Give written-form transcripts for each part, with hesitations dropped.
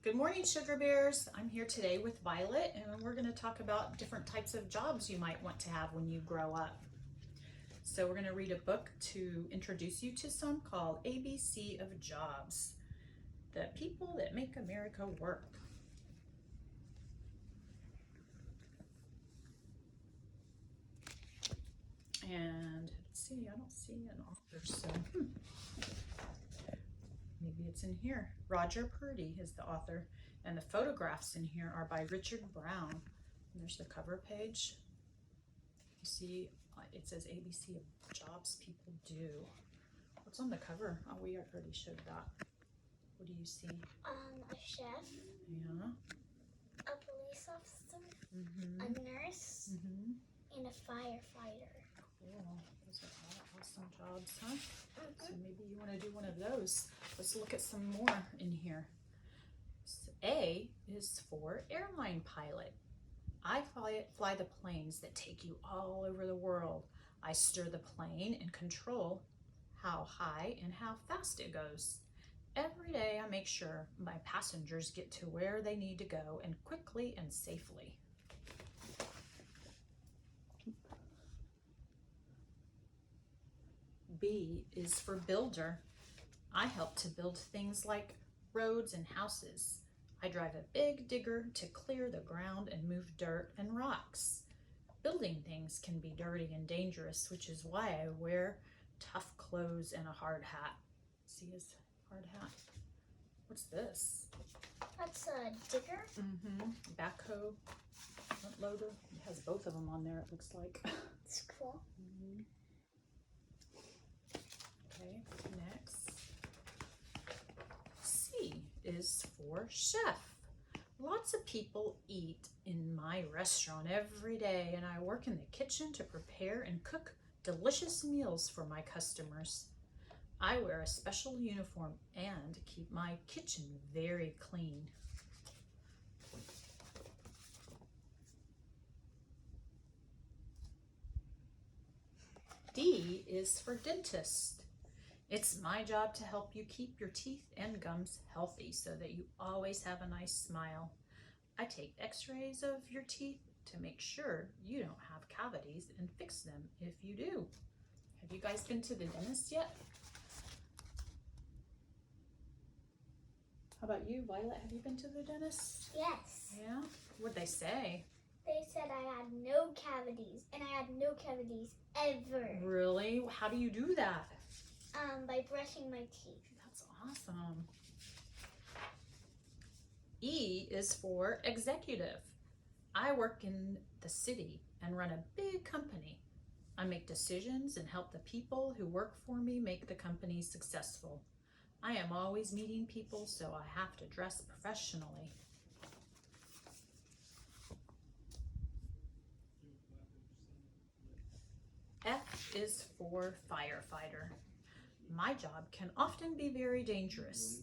Good morning, Sugar Bears. I'm here today with Violet, and we're going to talk about different types of jobs you might want to have when you grow up. So we're going to read a book to introduce you to some called ABC of Jobs, the people that make America work. And let's see, I don't see an author, so maybe it's in here. Roger Purdy is the author, and the photographs in here are by Richard Brown. And there's the cover page. You see, it says ABC of Jobs People Do. What's on the cover? Oh, we already showed that. What do you see? A chef. Yeah. A police officer. Mm-hmm. A nurse. Mm-hmm. And a firefighter. Cool. Those are all awesome jobs, huh? Mm-hmm. So maybe you want to do one of those. Let's look at some more in here. So A is for airline pilot. I fly the planes that take you all over the world. I steer the plane and control how high and how fast it goes. Every day I make sure my passengers get to where they need to go and quickly and safely. B is for builder. I help to build things like roads and houses. I drive a big digger to clear the ground and move dirt and rocks. Building things can be dirty and dangerous, which is why I wear tough clothes and a hard hat. See his hard hat? What's this? That's a digger. Mm-hmm. Backhoe, front loader. It has both of them on there, it looks like. It's cool. Mm-hmm. Okay, next. C is for chef. Lots of people eat in my restaurant every day, and I work in the kitchen to prepare and cook delicious meals for my customers. I wear a special uniform and keep my kitchen very clean. D is for dentist. It's my job to help you keep your teeth and gums healthy so that you always have a nice smile. I take x-rays of your teeth to make sure you don't have cavities and fix them if you do. Have you guys been to the dentist yet? How about you, Violet? Have you been to the dentist? Yes. Yeah? What'd they say? They said I had no cavities, and I had no cavities ever. Really? How do you do that? By brushing my teeth. That's awesome. E is for executive. I work in the city and run a big company. I make decisions and help the people who work for me make the company successful. I am always meeting people, so I have to dress professionally. F is for firefighter. My job can often be very dangerous.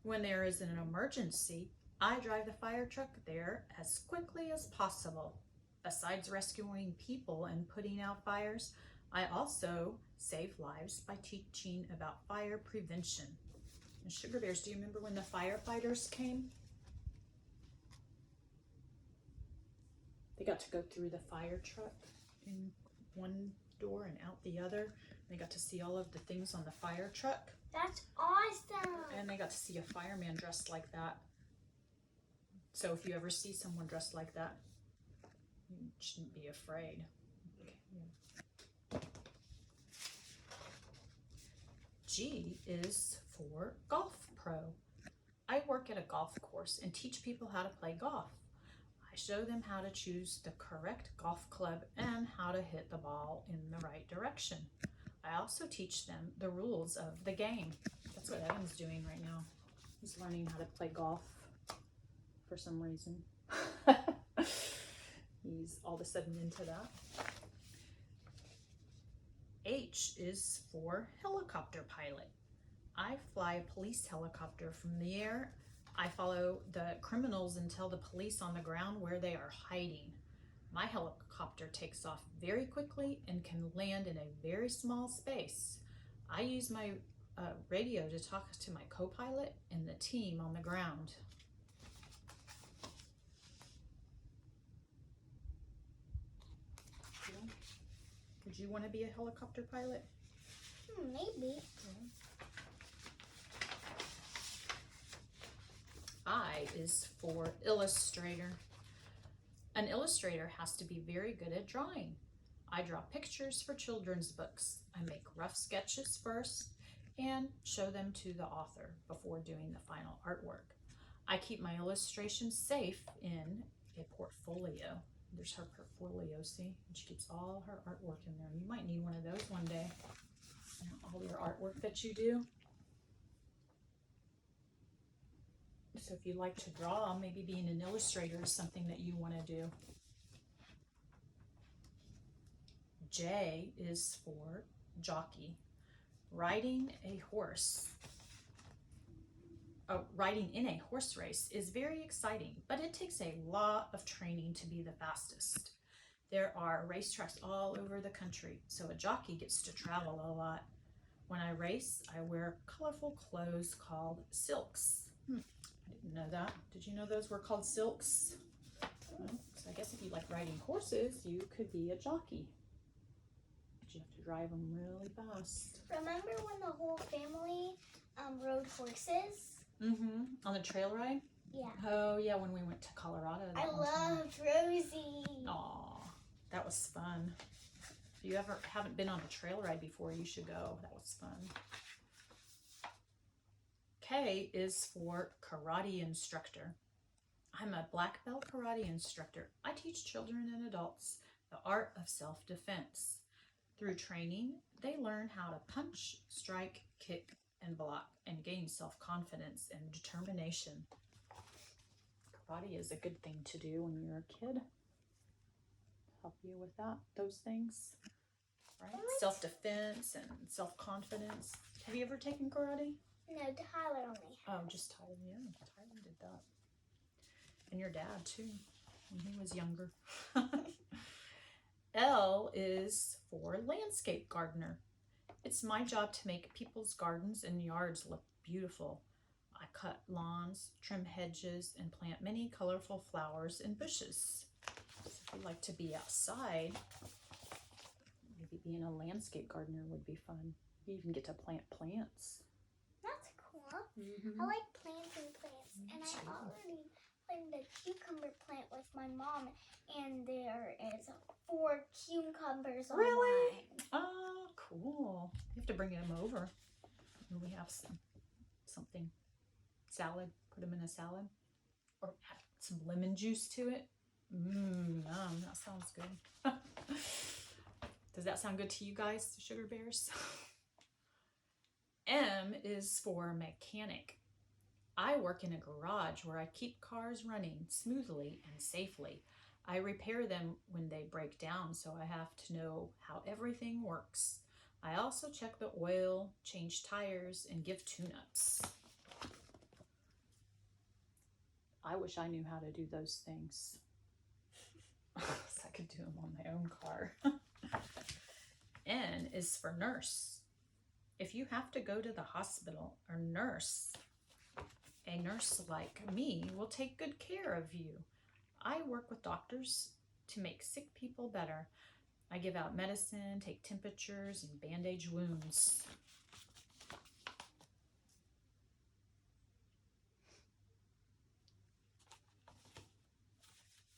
When there is an emergency, I drive the fire truck there as quickly as possible. Besides rescuing people and putting out fires, I also save lives by teaching about fire prevention. And Sugar Bears, do you remember when the firefighters came? They got to go through the fire truck in one door and out the other. They got to see all of the things on the fire truck. That's awesome. And they got to see a fireman dressed like that. So if you ever see someone dressed like that, you shouldn't be afraid. Okay. Yeah. G is for golf pro. I work at a golf course and teach people how to play golf. I show them how to choose the correct golf club and how to hit the ball in the right direction. I also teach them the rules of the game. That's what Evan's doing right now. He's learning how to play golf for some reason. He's all of a sudden into that. H is for helicopter pilot. I fly a police helicopter from the air. I follow the criminals and tell the police on the ground where they are hiding. My helicopter takes off very quickly and can land in a very small space. I use my radio to talk to my co-pilot and the team on the ground. you want to be a helicopter pilot? Maybe. I is for illustrator. An illustrator has to be very good at drawing. I draw pictures for children's books. I make rough sketches first and show them to the author before doing the final artwork. I keep my illustrations safe in a portfolio. There's her portfolio, see? And she keeps all her artwork in there. You might need one of those one day. You know, all your artwork that you do. So if you like to draw, maybe being an illustrator is something that you want to do. J is for jockey. Riding a horse. Riding in a horse race is very exciting, but it takes a lot of training to be the fastest. There are racetracks all over the country, so a jockey gets to travel a lot. When I race, I wear colorful clothes called silks. I didn't know that. Did you know those were called silks? Well, so I guess if you like riding horses, you could be a jockey. But you have to drive them really fast. Remember when the whole family rode horses? On the trail ride? Yeah. Oh, yeah, when we went to Colorado. I loved Rosie. Aw, that was fun. If you ever haven't been on a trail ride before, you should go. That was fun. K is for karate instructor. I'm a black belt karate instructor. I teach children and adults the art of self-defense. Through training, they learn how to punch, strike, kick, and block, and gain self-confidence and determination. Karate is a good thing to do when you're a kid. Help you with those things, right? Self-defense and self-confidence. Have you ever taken karate? No, Tyler only. Oh, just Tyler. Yeah, Tyler did that. And your dad, too, when he was younger. L is for landscape gardener. It's my job to make people's gardens and yards look beautiful. I cut lawns, trim hedges, and plant many colorful flowers and bushes. So if you like to be outside, maybe being a landscape gardener would be fun. You even get to plant plants. That's cool. I like planting plants. And I already planted a cucumber plant with my mom. And there is 4 cucumbers on Really? mine. Oh, cool. You have to bring them over. And we have something. Salad. Put them in a salad. Or add some lemon juice to it. Yum. That sounds good. Does that sound good to you guys, sugar bears? M is for mechanic. I work in a garage where I keep cars running smoothly and safely. I repair them when they break down, so I have to know how everything works. I also check the oil, change tires, and give tune-ups. I wish I knew how to do those things. So I could do them on my own car. N is for nurse. If you have to go to the hospital, a nurse like me will take good care of you. I work with doctors to make sick people better. I give out medicine, take temperatures, and bandage wounds.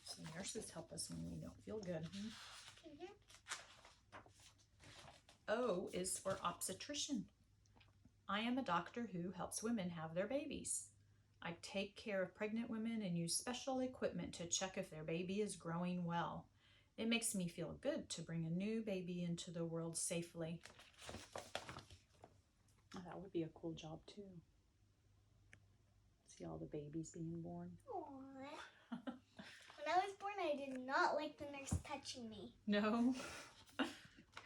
So nurses help us when we don't feel good. O is for obstetrician. I am a doctor who helps women have their babies. I take care of pregnant women and use special equipment to check if their baby is growing well. It makes me feel good to bring a new baby into the world safely. Oh, that would be a cool job too. See all the babies being born. Aww. When I was born, I did not like the nurse touching me. No?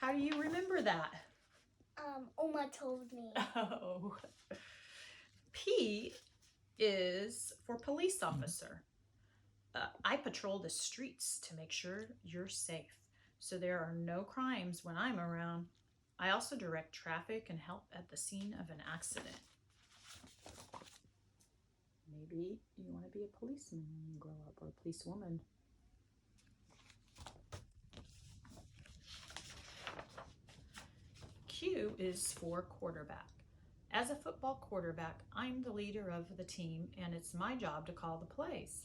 How do you remember that? Oma told me. Oh. P is for police officer. I patrol the streets to make sure you're safe, so there are no crimes when I'm around. I also direct traffic and help at the scene of an accident. Maybe you want to be a policeman when you grow up, or a policewoman. Q is for quarterback. As a football quarterback, I'm the leader of the team, and it's my job to call the plays.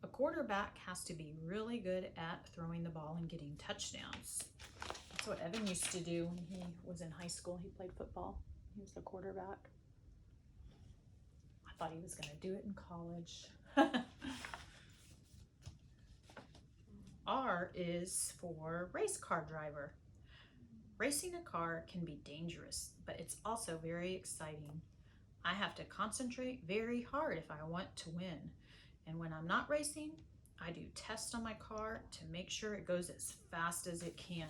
A quarterback has to be really good at throwing the ball and getting touchdowns. That's what Evan used to do when he was in high school. He played football. He was the quarterback. I thought he was going to do it in college. R is for race car driver. Racing a car can be dangerous, but it's also very exciting. I have to concentrate very hard if I want to win. And when I'm not racing, I do tests on my car to make sure it goes as fast as it can.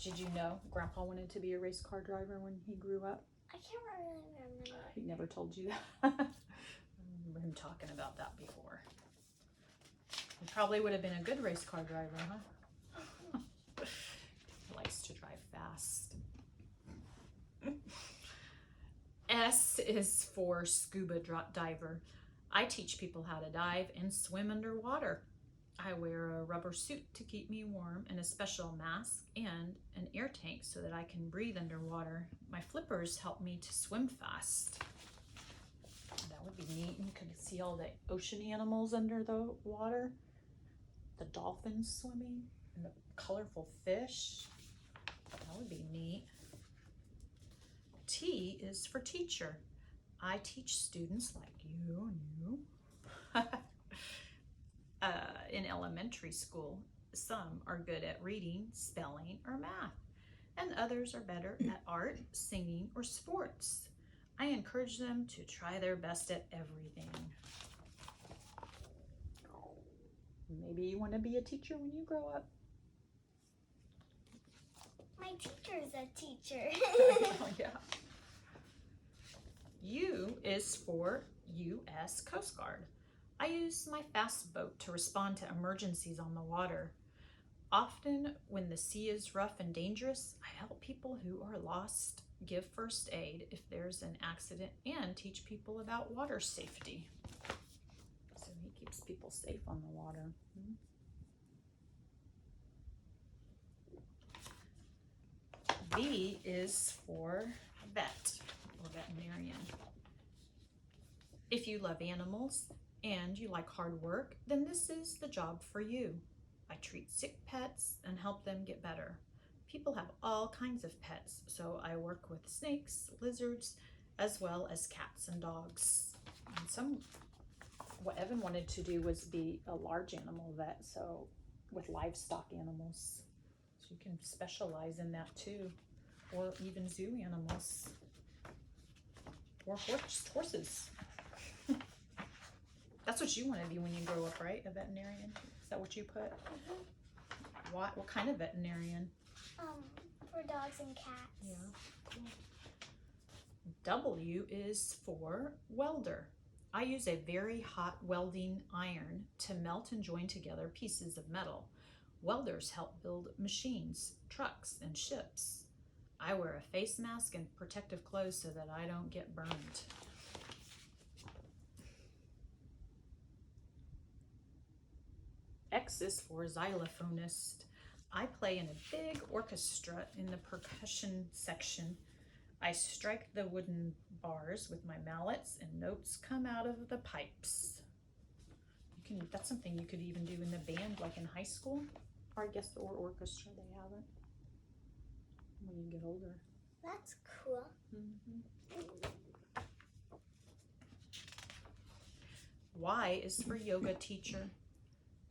Did you know Grandpa wanted to be a race car driver when he grew up? I can't really remember. He never told you that? I remember him talking about that before. He probably would have been a good race car driver, huh? He likes to drive fast. S is for scuba diver. I teach people how to dive and swim underwater. I wear a rubber suit to keep me warm and a special mask and an air tank so that I can breathe underwater. My flippers help me to swim fast. That would be neat. You could see all the ocean animals under the water. The dolphins swimming and the colorful fish. That would be neat. T is for teacher. I teach students like you and you in elementary school. Some are good at reading, spelling, or math, and others are better at art, singing, or sports. I encourage them to try their best at everything. Maybe you want to be a teacher when you grow up. My teacher's a teacher. Oh, yeah. U is for U.S. Coast Guard. I use my fast boat to respond to emergencies on the water. Often, when the sea is rough and dangerous, I help people who are lost, give first aid if there's an accident, and teach people about water safety. So he keeps people safe on the water. V is for vet or veterinarian. If you love animals and you like hard work, then this is the job for you. I treat sick pets and help them get better. People have all kinds of pets, so I work with snakes, lizards, as well as cats and dogs. And what Evan wanted to do was be a large animal vet, so with livestock animals. So you can specialize in that too, or even zoo animals, or horses. That's what you want to be when you grow up, right? A veterinarian? Is that what you put? Mm-hmm. What kind of veterinarian? For dogs and cats. Yeah, cool. W is for welder. I use a very hot welding iron to melt and join together pieces of metal. Welders help build machines, trucks, and ships. I wear a face mask and protective clothes so that I don't get burned. X is for xylophonist. I play in a big orchestra in the percussion section. I strike the wooden bars with my mallets and notes come out of the pipes. That's something you could even do in the band, like in high school, or I guess, or orchestra, they have it when you get older. That's cool. Y is for yoga teacher.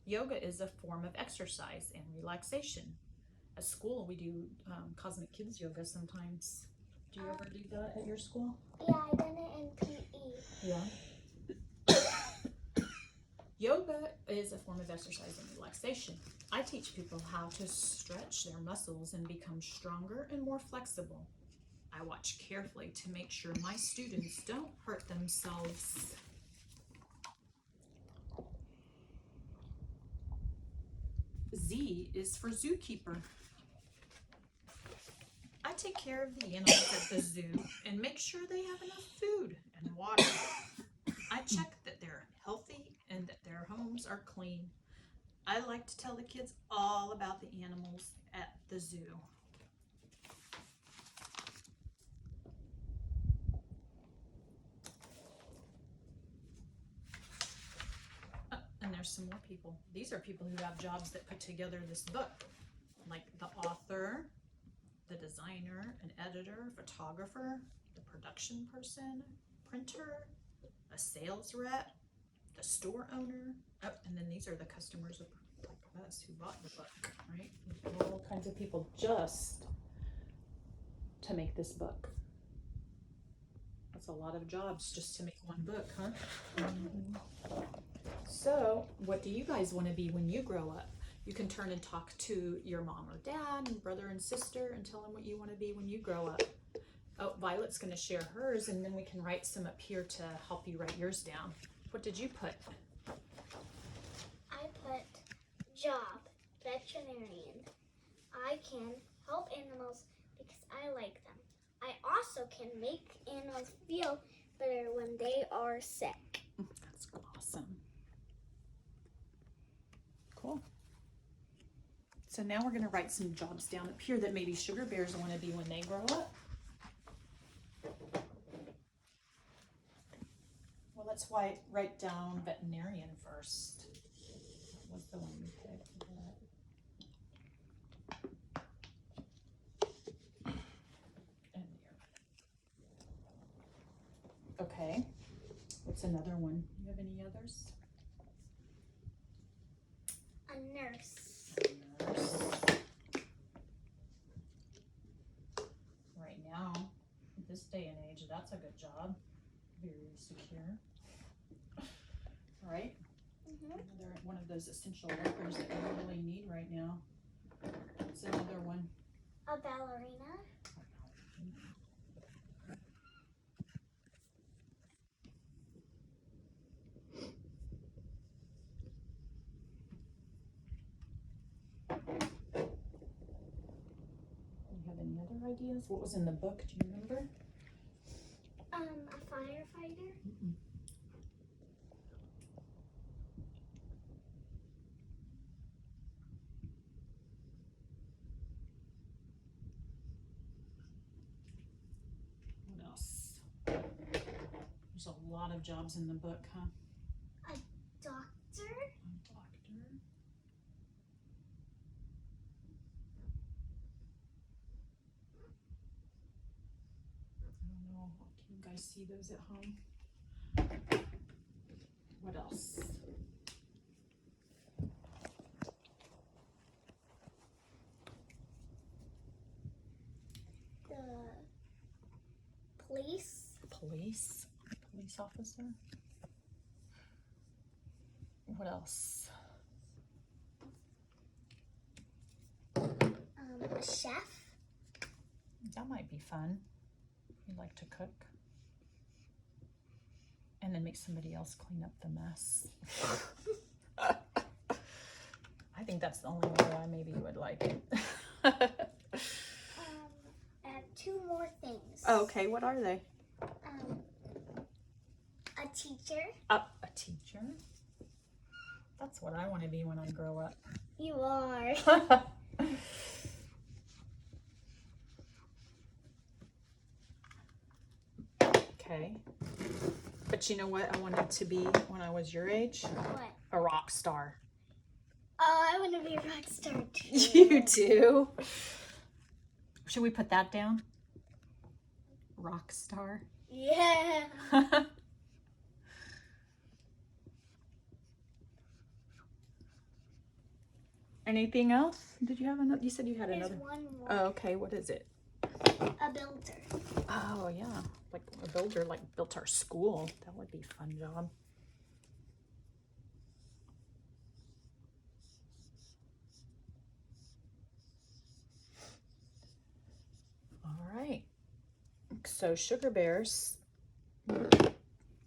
Yoga is a form of exercise and relaxation. At school, we do Cosmic Kids yoga sometimes. Do you ever do that at your school? Yeah, I done it in PE. Yeah. Yoga is a form of exercise and relaxation. I teach people how to stretch their muscles and become stronger and more flexible. I watch carefully to make sure my students don't hurt themselves. Z is for zookeeper. I take care of the animals at the zoo and make sure they have enough food and water. I check that they're healthy and that their homes are clean. I like to tell the kids all about the animals at the zoo. there's some more people. These are people who have jobs that put together this book, like the author, the designer, an editor, photographer, the production person, printer, a sales rep, the store owner. Oh, and then these are the customers of like us who bought the book, right? All kinds of people just to make this book. That's a lot of jobs just to make one book, huh? Mm-hmm. So, what do you guys want to be when you grow up? You can turn and talk to your mom or dad and brother and sister and tell them what you want to be when you grow up. Oh, Violet's going to share hers, and then we can write some up here to help you write yours down. What did you put? I put job, veterinarian. I can help animals because I like them. I also can make animals feel better when they are sick. That's awesome. Cool. So now we're going to write some jobs down up here that maybe sugar bears want to be when they grow up. Well, let's write down veterinarian first. What was the one we picked? Okay. What's another one? You have any others? A nurse. Nurse. Right now, this day and age, that's a good job. Very secure. Right? Mm-hmm. Another one of those essential workers that we really need right now. What's another one? A ballerina. You have any other ideas? What was in the book? Do you remember? A firefighter. Mm-mm. What else? There's a lot of jobs in the book, huh? Doctor. A doctor. I don't know. Can you guys see those at home? What else? The police. Police officer. What else? A chef. That might be fun. You like to cook. And then make somebody else clean up the mess. I think that's the only way I maybe would like it. I have two more things. Oh, okay, what are they? A teacher. A teacher? That's what I want to be when I grow up. You are. Okay. But you know what I wanted to be when I was your age? What? A rock star. Oh, I want to be a rock star too. You do? Should we put that down? Rock star. Yeah. Anything else? Did you have another? You said you had There's another. one more. Oh, okay. What is it? A builder. Oh, yeah. Like a builder, like built our school. That would be a fun job. All right. So sugar bears,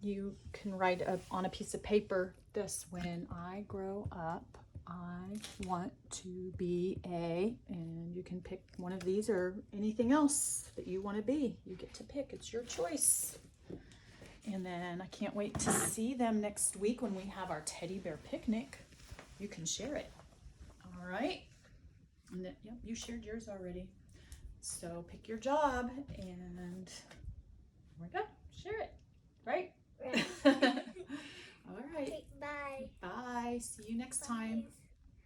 you can write up on a piece of paper this: when I grow up, I want to be a, and you can pick one of these or anything else that you want to be. You get to pick. It's your choice. And then I can't wait to see them next week when we have our teddy bear picnic. You can share it. All right. And then, yep, you shared yours already. So pick your job and there we go. Share it. Right? Right. All right. Okay, bye. Bye. Bye. See you next time. Bye.